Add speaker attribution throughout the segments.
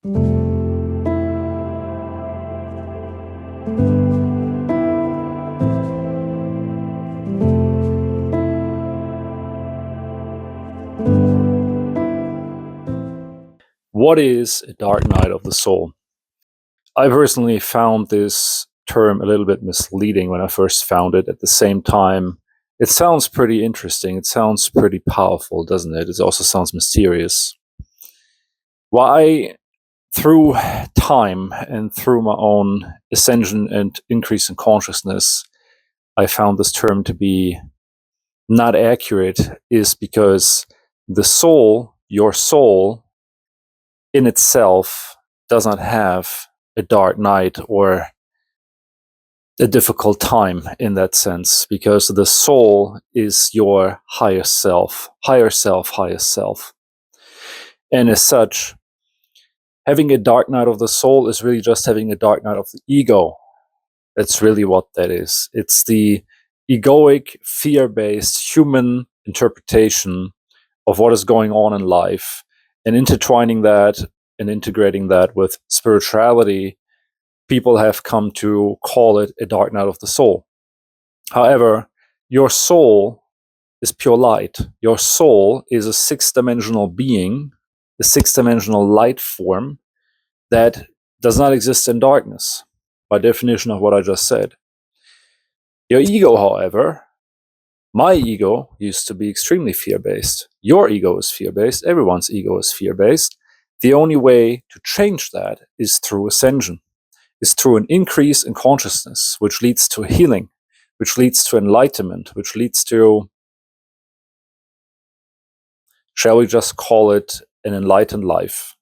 Speaker 1: What is a dark night of the soul? I personally found this term a little bit misleading when I first found it. At the same time, it sounds pretty interesting. It sounds pretty powerful, doesn't it? It also sounds mysterious. Why, through time and through my own ascension and increase in consciousness, I found this term to be not accurate, is because the soul, your soul, in itself does not have a dark night or a difficult time in that sense, because the soul is your highest self, highest self. And as such, having a dark night of the soul is really just having a dark night of the ego. That's really what that is. It's the egoic, fear-based human interpretation of what is going on in life, and intertwining that and integrating that with spirituality. People have come to call it a dark night of the soul. However, your soul is pure light. Your soul is a six-dimensional being, a six-dimensional light form that does not exist in darkness, by definition of what I just said. Your ego, however, my ego used to be extremely fear-based. Your ego is fear-based. Everyone's ego is fear-based. The only way to change that is through ascension, is through an increase in consciousness, which leads to healing, which leads to enlightenment, which leads to, shall we just call it, an enlightened life.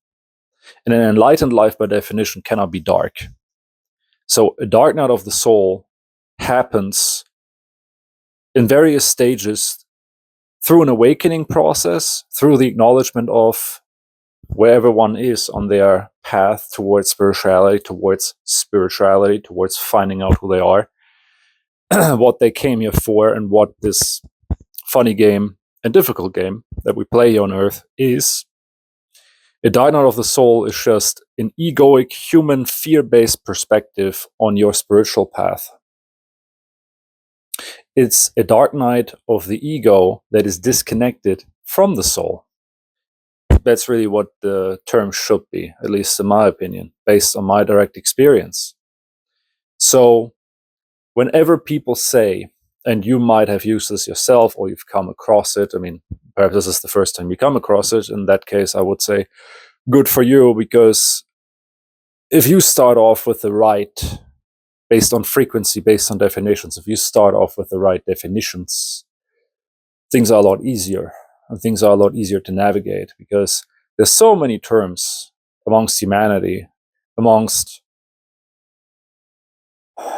Speaker 1: And an enlightened life, by definition, cannot be dark. So a dark night of the soul happens in various stages through an awakening process, through the acknowledgement of wherever one is on their path towards spirituality, towards finding out who they are, what they came here for, and what this funny game and difficult game that we play here on Earth is. A dark night of the soul is just an egoic, human, fear-based perspective on your spiritual path. It's a dark night of the ego that is disconnected from the soul. That's really what the term should be, at least in my opinion, based on my direct experience. So whenever people say, and you might have used this yourself or you've come across it, I mean, perhaps this is the first time you come across it. In that case, I would say good for you, because if you start off with the right, based on frequency, based on definitions, if you start off with the right definitions, things are a lot easier. And things are a lot easier to navigate, because there's so many terms amongst humanity, amongst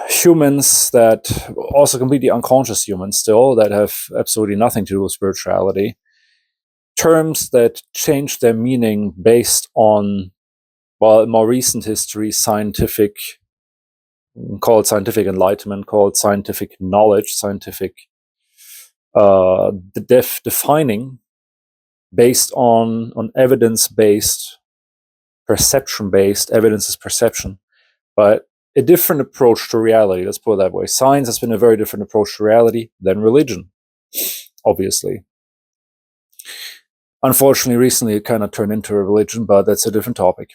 Speaker 1: humans that also completely unconscious humans still, that have absolutely nothing to do with spirituality. Terms that change their meaning based on, well, in more recent history, scientific, call it scientific enlightenment, call it scientific knowledge, scientific defining based on evidence-based, perception-based. Evidence is perception, but a different approach to reality. Let's put it that way. Science has been a very different approach to reality than religion, obviously. Unfortunately, recently it kind of turned into a religion, but that's a different topic.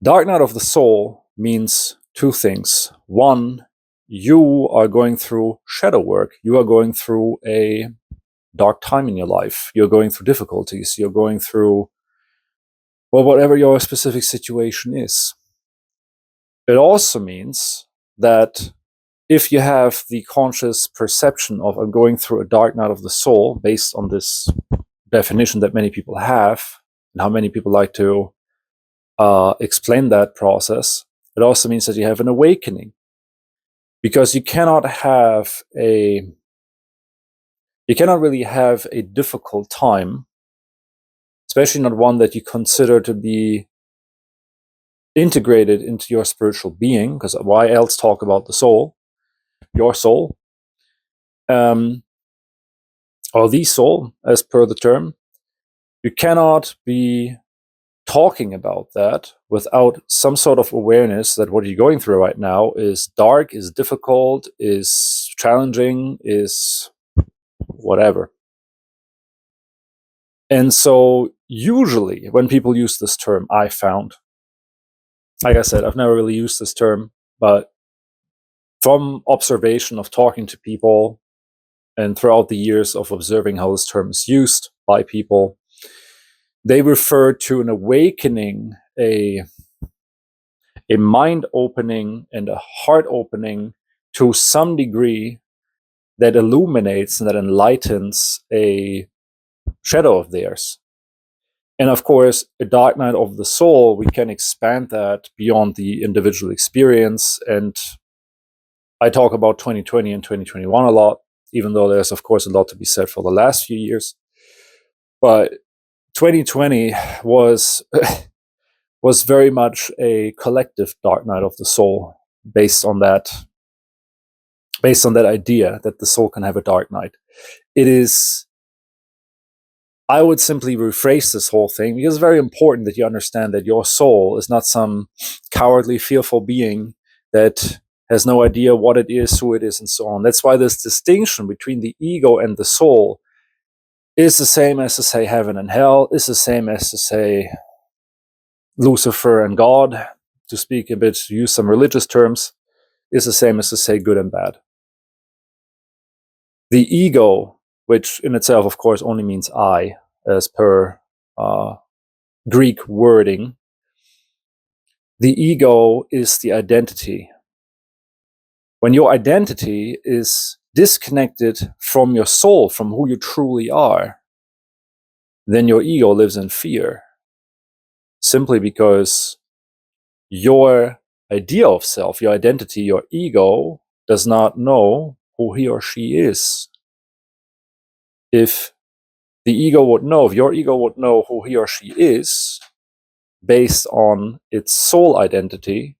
Speaker 1: Dark night of the soul means two things. One, you are going through shadow work. You are going through a dark time in your life. You're going through difficulties. You're going through, well, whatever your specific situation is. It also means that if you have the conscious perception of, I'm going through a dark night of the soul, based on this definition that many people have, and how many people like to explain that process, it also means that you have an awakening. Because you cannot really have a difficult time, especially not one that you consider to be integrated into your spiritual being, because why else talk about the soul, your soul, or the soul, as per the term. You cannot be talking about that without some sort of awareness that what you're going through right now is dark, is difficult, is challenging, is whatever. And so usually when people use this term, I found, like I said, I've never really used this term, but from observation of talking to people and throughout the years of observing how this term is used by people, they refer to an awakening, a mind opening and a heart opening to some degree that illuminates and that enlightens a shadow of theirs. And of course, a dark night of the soul, we can expand that beyond the individual experience. And I talk about 2020 and 2021 a lot, even though there's, of course, a lot to be said for the last few years. But 2020 was very much a collective dark night of the soul, based on that idea that the soul can have a dark night. It is, I would simply rephrase this whole thing, because it's very important that you understand that your soul is not some cowardly, fearful being that has no idea what it is, who it is, and so on. That's why this distinction between the ego and the soul is the same as to say heaven and hell, is the same as to say Lucifer and God, to speak a bit, to use some religious terms, is the same as to say good and bad. The ego, which in itself, of course, only means I, as per Greek wording, the ego is the identity. When your identity is disconnected from your soul, from who you truly are, then your ego lives in fear, simply because your idea of self, your identity, your ego, does not know who he or she is. If the ego would know, if your ego would know who he or she is, based on its soul identity,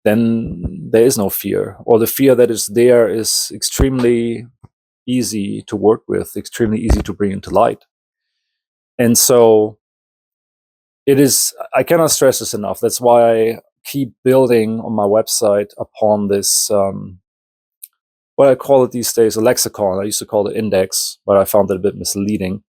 Speaker 1: then there is no fear, or the fear that is there is extremely easy to work with, extremely easy to bring into light. And so it is, I cannot stress this enough. That's why I keep building on my website upon this, what I call it these days, a lexicon. I used to call it index, but I found it a bit misleading.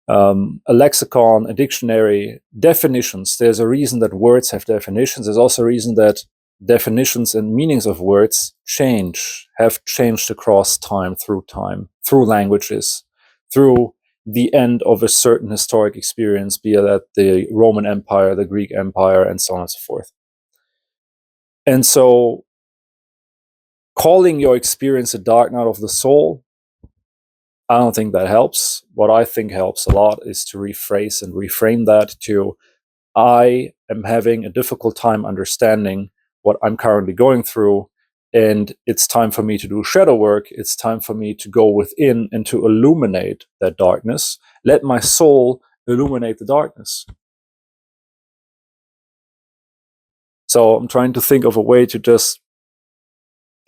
Speaker 1: A lexicon, a dictionary, definitions. There's a reason that words have definitions. There's also a reason that definitions and meanings of words have changed across time, through languages, through the end of a certain historic experience, be that the Roman Empire, the Greek Empire, and so on and so forth. And so calling your experience a dark night of the soul, I don't think that helps. What I think helps a lot is to rephrase and reframe that to, I am having a difficult time understanding what I'm currently going through, and it's time for me to do shadow work. It's time for me to go within and to illuminate that darkness. Let my soul illuminate the darkness. So I'm trying to think of a way to just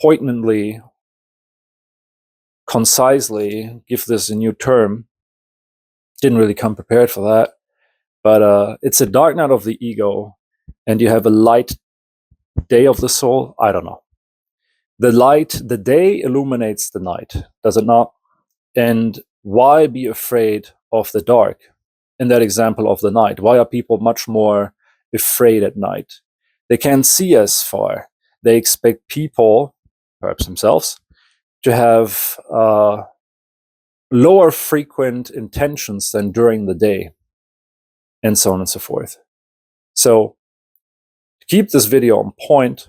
Speaker 1: poignantly, concisely give this a new term. Didn't really come prepared for that, but it's a dark night of the ego, and you have a light day of the soul. I don't know. The day illuminates the night, does it not? And why be afraid of the dark? In that example of the night, why are people much more afraid at night? They can't see as far. They expect people, perhaps themselves, to have lower frequent intentions than during the day, and so on and so forth. So, to keep this video on point,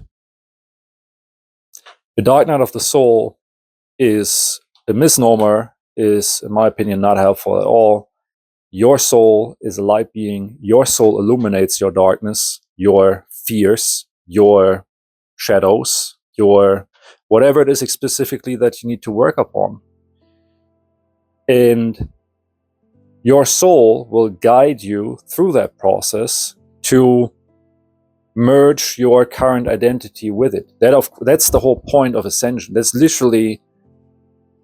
Speaker 1: the dark night of the soul is a misnomer, is, in my opinion, not helpful at all. Your soul is a light being. Your soul illuminates your darkness, your fears, your shadows, your whatever it is specifically that you need to work upon. And your soul will guide you through that process to merge your current identity with it. That's the whole point of Ascension. That's literally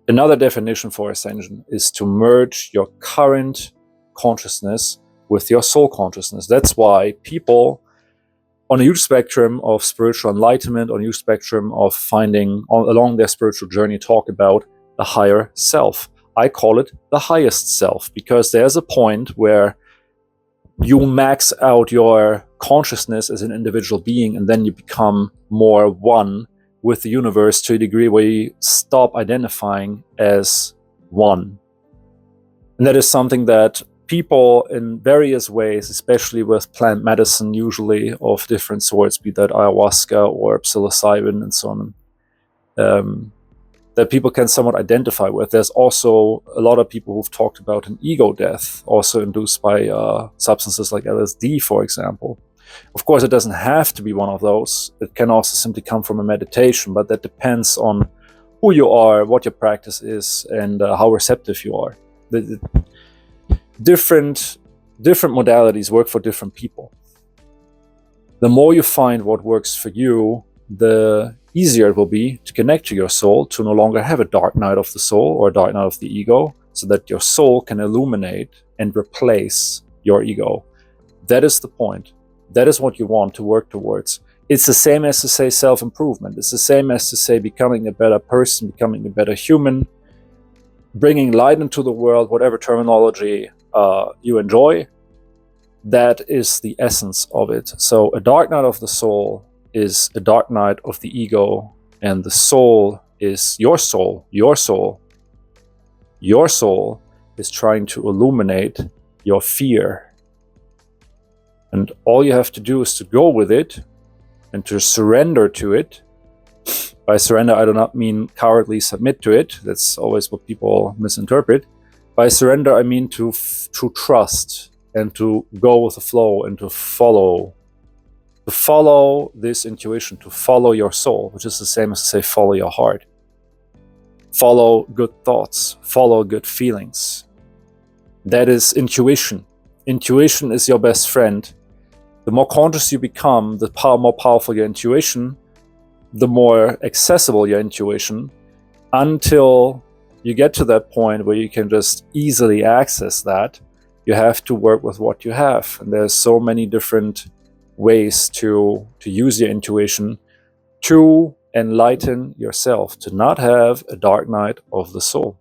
Speaker 1: another definition for Ascension, is to merge your current consciousness with your soul consciousness. That's why people on a huge spectrum of spiritual enlightenment, on a huge spectrum of finding along their spiritual journey, talk about the higher self. I call it the highest self, because there's a point where you max out your consciousness as an individual being, and then you become more one with the universe to a degree where you stop identifying as one. And that is something that people in various ways, especially with plant medicine, usually of different sorts, be that ayahuasca or psilocybin and so on, that people can somewhat identify with. There's also a lot of people who've talked about an ego death, also induced by substances like LSD, for example. Of course, it doesn't have to be one of those. It can also simply come from a meditation, but that depends on who you are, what your practice is, and how receptive you are. The different modalities work for different people. The more you find what works for you, the easier it will be to connect to your soul, to no longer have a dark night of the soul or a dark night of the ego, so that your soul can illuminate and replace your ego. That is the point. That is what you want to work towards. It's the same as to say self-improvement. It's the same as to say becoming a better person, becoming a better human, bringing light into the world, whatever terminology you enjoy. That is the essence of it. So a dark night of the soul is a dark night of the ego, and the soul is your soul. Your soul is trying to illuminate your fear. And all you have to do is to go with it and to surrender to it. By surrender, I do not mean cowardly submit to it. That's always what people misinterpret. By surrender, I mean to trust and to go with the flow and to follow this intuition, to follow your soul, which is the same as to say follow your heart. Follow good thoughts, follow good feelings. That is intuition. Intuition is your best friend. The more conscious you become, the more powerful your intuition, the more accessible your intuition, until you get to that point where you can just easily access that. You have to work with what you have. And there's so many different ways to use your intuition to enlighten yourself, to not have a dark night of the soul.